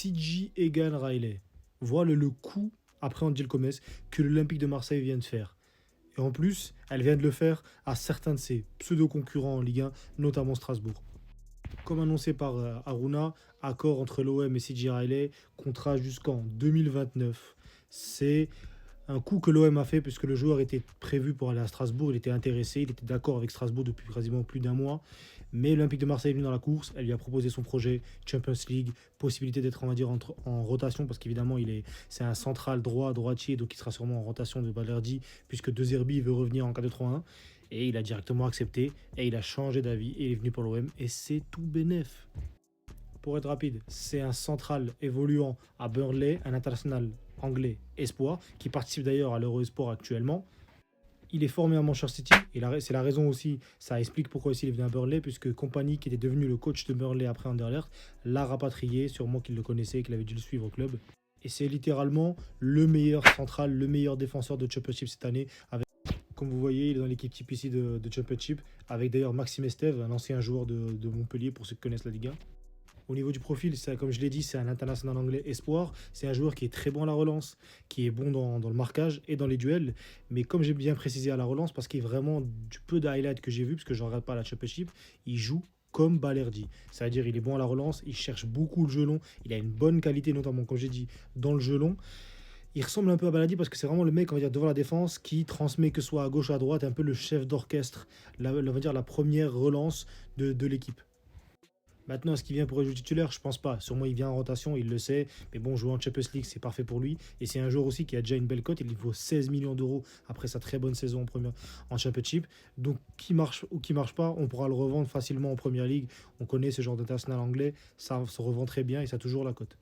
CG Egan Riley. Voilà le coup, après Angel Gomez, que l'Olympique de Marseille vient de faire. Et en plus, elle vient de le faire à certains de ses pseudo-concurrents en Ligue 1, notamment Strasbourg. Comme annoncé par Aruna, accord entre l'OM et CJ Riley, contrat jusqu'en 2029. C'est un coup que l'OM a fait puisque le joueur était prévu pour aller à Strasbourg, il était intéressé, il était d'accord avec Strasbourg depuis quasiment plus d'un mois. Mais l'Olympique de Marseille est venu dans la course, elle lui a proposé son projet Champions League, possibilité d'être on va dire en rotation parce qu'évidemment c'est un central droitier, donc il sera sûrement en rotation de Balerdi puisque De Zerbi veut revenir en 4-2-3-1. Et il a directement accepté et il a changé d'avis et il est venu pour l'OM et c'est tout bénef. Pour être rapide, c'est un central évoluant à Burnley, un international anglais espoir, qui participe d'ailleurs à l'Euro Esport actuellement. Il est formé à Manchester City, et c'est la raison aussi, ça explique pourquoi aussi il est venu à Burnley, puisque Kompany, qui était devenu le coach de Burnley après Anderlecht, l'a rapatrié, sûrement qu'il le connaissait, qu'il avait dû le suivre au club. Et c'est littéralement le meilleur central, le meilleur défenseur de Championship cette année. Comme vous voyez, il est dans l'équipe type ici de Championship, avec d'ailleurs Maxime Estève, un ancien joueur de Montpellier, pour ceux qui connaissent la Ligue 1. Au niveau du profil, comme je l'ai dit, c'est un international anglais espoir. C'est un joueur qui est très bon à la relance, qui est bon dans le marquage et dans les duels. Mais comme j'ai bien précisé à la relance, parce qu'il est vraiment du peu d'highlights que j'ai vu, parce que je ne regarde pas la Championship, il joue comme Balerdi. C'est-à-dire il est bon à la relance, il cherche beaucoup le jeu long, il a une bonne qualité, notamment, comme j'ai dit, dans le jeu long. Il ressemble un peu à Balerdi parce que c'est vraiment le mec, on va dire, devant la défense qui transmet, que ce soit à gauche ou à droite, un peu le chef d'orchestre, on va dire la première relance de l'équipe. Maintenant, est-ce qu'il vient pour jouer titulaire? Je pense pas. Sûrement, il vient en rotation, il le sait. Mais bon, jouer en Champions League, c'est parfait pour lui. Et c'est un joueur aussi qui a déjà une belle cote. Il vaut 16 millions d'euros après sa très bonne saison en Championship. Donc, qui marche ou qui marche pas, on pourra le revendre facilement en Première Ligue. On connaît ce genre d'international anglais. Ça se revend très bien et ça a toujours la cote.